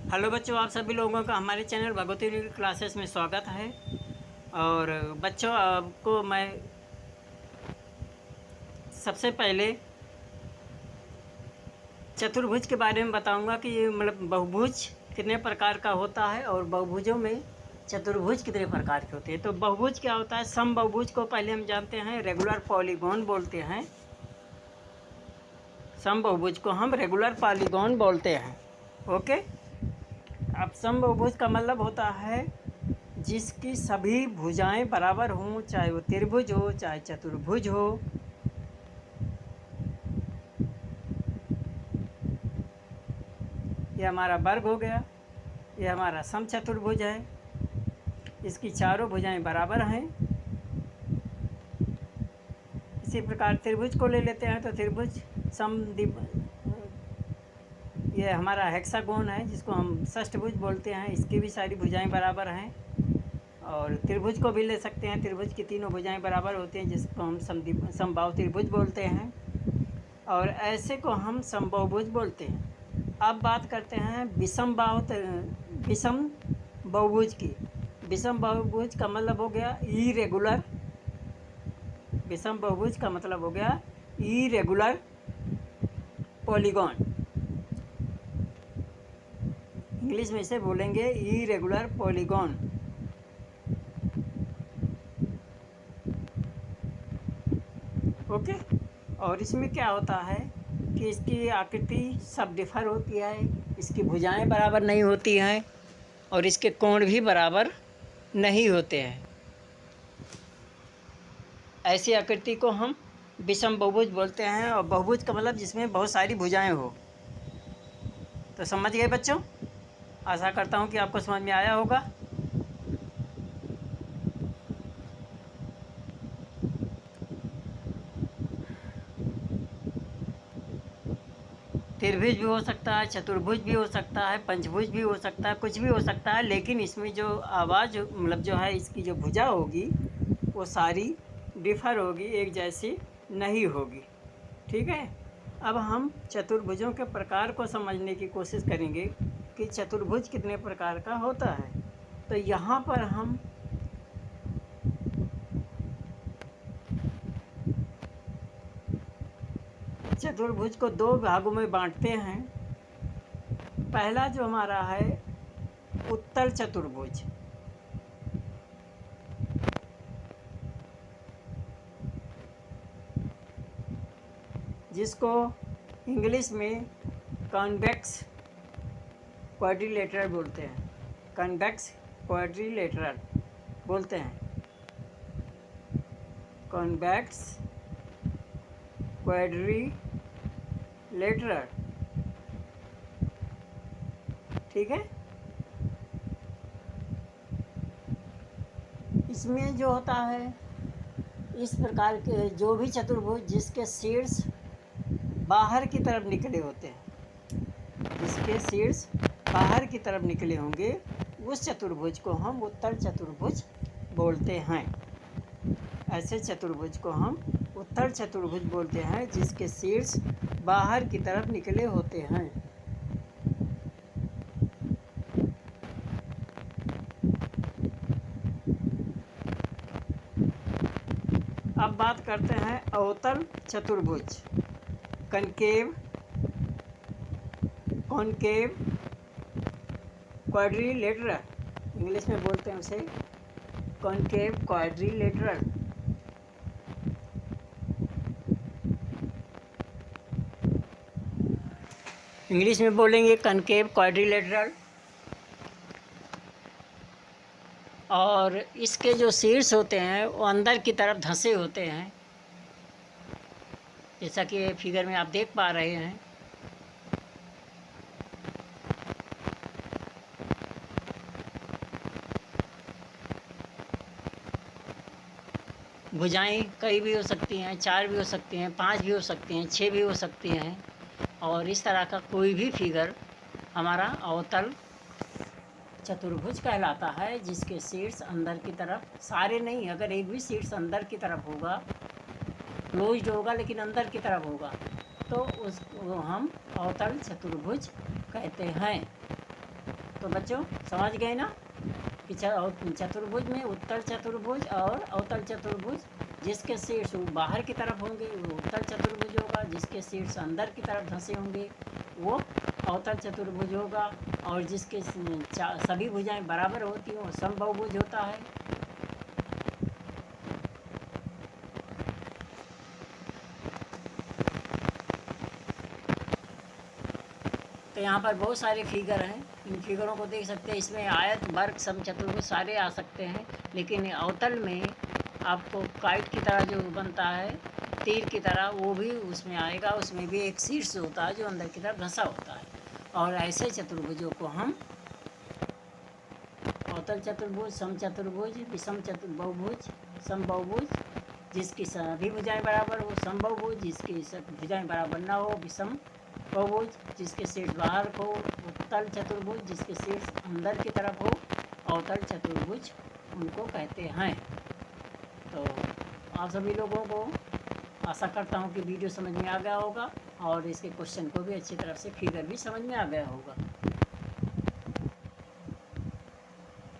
Hello बच्चों, आप सभी लोगों का हमारे चैनल भगवती क्लासेस में स्वागत है। और बच्चों, आपको मैं सबसे पहले चतुर्भुज के बारे में बताऊंगा कि ये मतलब बहुभुज कितने प्रकार का होता है और बहुभुजों में चतुर्भुज कितने प्रकार के होते हैं। तो बहुभुज क्या होता है? समबहुभुज को पहले हम जानते हैं रेगुलर पॉलीगॉन बोलते हैं। समबहुभुज को हम रेगुलर पॉलीगॉन बोलते हैं। ओके। अब समबहुभुज का मतलब होता है जिसकी सभी भुजाएं बराबर हों, चाहे वो त्रिभुज हो चाहे चतुर्भुज हो। ये हमारा वर्ग हो गया, ये हमारा समचतुर्भुज है, इसकी चारों भुजाएं बराबर हैं। इसी प्रकार त्रिभुज को ले लेते हैं तो त्रिभुज ये हमारा हेक्सागोन है जिसको हम षष्ठभुज बोलते हैं, इसकी भी सारी भुजाएं बराबर हैं। और त्रिभुज को भी ले सकते हैं, त्रिभुज की तीनों भुजाएं बराबर होती हैं जिसको हम समबाहु त्रिभुज बोलते हैं। और ऐसे को हम समबाहुभुज बोलते हैं। अब बात करते हैं विषम बहुभुज की। विषम बहुभुज का मतलब हो गया इरेगुलर। विषम बहुभुज का मतलब हो गया इरेगुलर पॉलीगॉन। इंग्लिश में इसे बोलेंगे इरेगुलर पॉलीगॉन। ओके। और इसमें क्या होता है कि इसकी आकृति सब डिफर होती है, इसकी भुजाएं बराबर नहीं होती हैं और इसके कोण भी बराबर नहीं होते हैं। ऐसी आकृति को हम विषम बहुभुज बोलते हैं। और बहुभुज का मतलब जिसमें बहुत सारी भुजाएं हो। तो समझ गए बच्चों? आशा करता हूँ कि आपको समझ में आया होगा। त्रिभुज भी हो सकता है, चतुर्भुज भी हो सकता है, पंचभुज भी हो सकता है, कुछ भी हो सकता है, लेकिन इसमें जो आवाज़ मतलब जो है इसकी जो भुजा होगी वो सारी डिफर होगी, एक जैसी नहीं होगी। ठीक है। अब हम चतुर्भुजों के प्रकार को समझने की कोशिश करेंगे कि चतुर्भुज कितने प्रकार का होता है। तो यहाँ पर हम चतुर्भुज को दो भागों में बांटते हैं। पहला जो हमारा है उत्तल चतुर्भुज, जिसको इंग्लिश में कॉन्वेक्स क्वाड्रिलेटरल बोलते हैं। कॉन्वेक्स क्वाड्रिलेटरल बोलते हैं। Convex quadrilateral. ठीक है। इसमें जो होता है इस प्रकार के जो भी चतुर्भुज जिसके शीर्ष बाहर की तरफ निकले होते हैं, जिसके शीर्ष बाहर की तरफ निकले होंगे उस चतुर्भुज को हम उत्तल चतुर्भुज बोलते हैं। ऐसे चतुर्भुज को हम उत्तल चतुर्भुज बोलते हैं जिसके शीर्ष बाहर की तरफ निकले होते हैं। अब बात करते हैं अवतल चतुर्भुज, कनकेव कॉनकेव क्वाड्रिलेटरल। इंग्लिश में बोलते हैं उसे कॉनकेव क्वाड्रिलेटरल। इंग्लिश में बोलेंगे कनकेव क्वाड्रिलेटरल। और इसके जो शीर्ष होते हैं वो अंदर की तरफ धंसे होते हैं, जैसा कि फिगर में आप देख पा रहे हैं। भुजाएं कई भी हो सकती हैं, 4 भी हो सकती हैं, 5 भी हो सकती हैं, 6 भी हो सकती हैं। और इस तरह का कोई भी फिगर हमारा अवतल चतुर्भुज कहलाता है, जिसके शीर्ष अंदर की तरफ, सारे नहीं, अगर एक भी शीर्ष अंदर की तरफ होगा, क्लोज्ड होगा लेकिन अंदर की तरफ होगा, तो उसको हम अवतल चतुर्भुज कहते हैं। तो बच्चों समझ गए ना कि चतुर्भुज में उत्तल चतुर्भुज और अवतल चतुर्भुज, जिसके शीर्ष बाहर की तरफ होंगे वो उत्तल चतुर्भुज होगा, जिसके शीर्ष अंदर की तरफ धंसे होंगे वो अवतल चतुर्भुज होगा, और जिसके सभी भुजाएं बराबर होती हों समबाहुभुज होता है। तो यहाँ पर बहुत सारे फिगर हैं, इन फिगरों को देख सकते हैं। इसमें आयत, वर्ग, समचतुर्भुज सारे आ सकते हैं, लेकिन अवतल में आपको काइट की तरह जो बनता है, तीर की तरह, वो भी उसमें आएगा। उसमें भी एक शीर्ष होता है जो अंदर की तरफ धंसा होता है। और ऐसे चतुर्भुजों को हम अवतल चतुर्भुज, समचतुर्भुज, विषम बहुभुज, समबाहुभुज, जिसकी सभी भुजाएं बराबर हो समबाहुभुज, जिसकी भुजाएं बराबर ना हो विषम बहुभुज, जिसके शीर्ष बाहर हो उत्तल चतुर्भुज, जिसके शीर्ष अंदर की तरफ हो अवतल चतुर्भुज, उनको कहते हैं। तो आप सभी लोगों को आशा करता हूँ कि वीडियो समझ में आ गया होगा, और इसके क्वेश्चन को भी अच्छी तरह से फिगर भी समझ में आ गया होगा।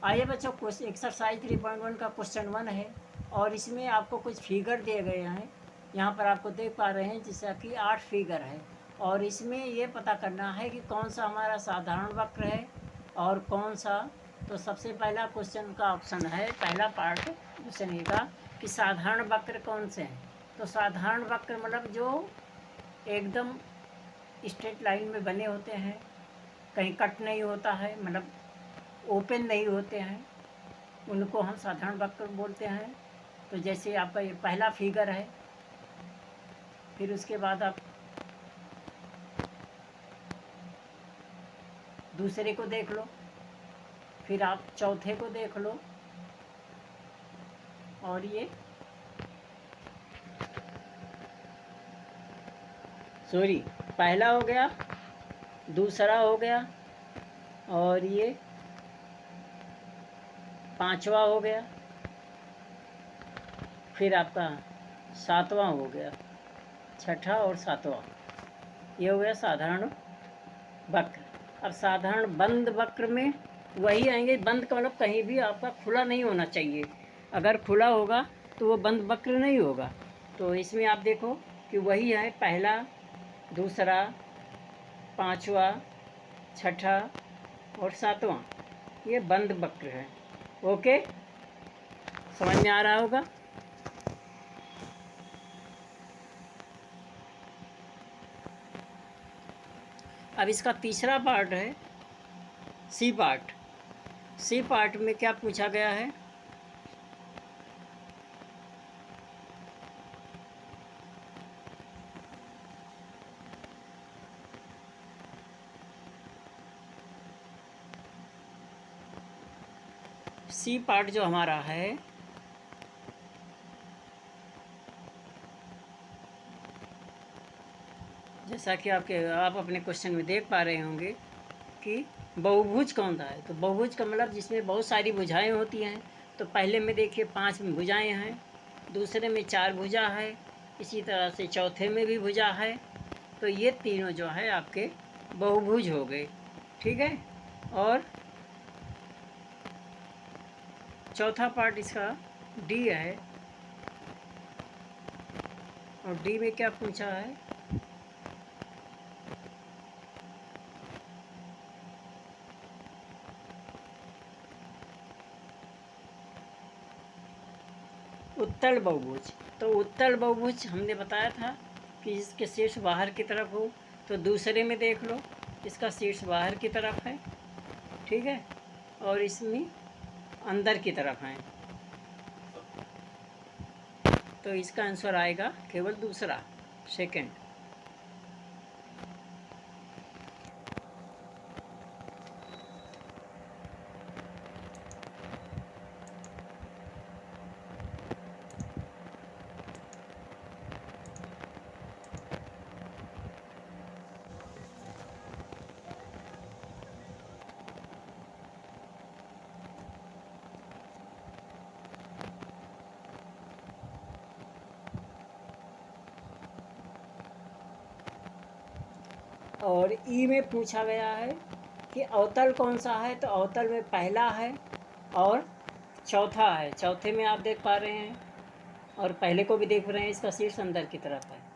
आइए बच्चों, एक्सरसाइज 3.1 का क्वेश्चन 1 है, और इसमें आपको कुछ फिगर दिए गए हैं। यहाँ पर आपको देख पा रहे हैं जैसा कि 8 फिगर है, और इसमें ये पता करना है कि कौन सा हमारा साधारण वक्र है और कौन सा। तो सबसे पहला क्वेश्चन का ऑप्शन है, पहला पार्ट क्वेश्चन ए का, कि साधारण वक्र कौन से हैं। तो साधारण वक्र मतलब जो एकदम स्ट्रेट लाइन में बने होते हैं, कहीं कट नहीं होता है, मतलब ओपन नहीं होते हैं, उनको हम साधारण वक्र बोलते हैं। तो जैसे आपका ये पहला फिगर है, फिर उसके बाद आप दूसरे को देख लो, फिर आप चौथे को देख लो, और ये पहला हो गया, दूसरा हो गया, और ये पांचवा हो गया, फिर आपका सातवां हो गया, छठा और सातवां, ये हो गया साधारण वक्र। अब साधारण बंद वक्र में वही आएंगे। बंद का मतलब कहीं भी आपका खुला नहीं होना चाहिए, अगर खुला होगा तो वो बंद वक्र नहीं होगा। तो इसमें आप देखो कि वही है, पहला, दूसरा, पांचवा, छठा और सातवां, ये बंद वक्र है। ओके, समझ में आ रहा होगा। अब इसका तीसरा पार्ट है सी पार्ट। सी पार्ट में क्या पूछा गया है, सी पार्ट जो हमारा है, जैसा कि आप अपने क्वेश्चन में देख पा रहे होंगे कि बहुभुज कौन सा है। तो बहुभुज का मतलब जिसमें बहुत सारी भुजाएं होती हैं। तो पहले में देखिए 5 भुजाएं हैं, दूसरे में 4 भुजा है, इसी तरह से चौथे में भी भुजा है। तो ये तीनों जो है आपके बहुभुज हो गए, ठीक है। और चौथा पार्ट इसका डी है, और डी में क्या पूछा है, उत्तल बहुभुज। तो उत्तल बहुभुज हमने बताया था कि इसके शीर्ष बाहर की तरफ हो। तो दूसरे में देख लो, इसका शीर्ष बाहर की तरफ है, ठीक है, और इसमें अंदर की तरफ है। तो इसका आंसर आएगा केवल दूसरा, सेकंड। और ई में पूछा गया है कि अवतल कौन सा है, तो अवतल में पहला है और चौथा है। चौथे में आप देख पा रहे हैं और पहले को भी देख रहे हैं, इसका शीर्ष अंदर की तरफ है।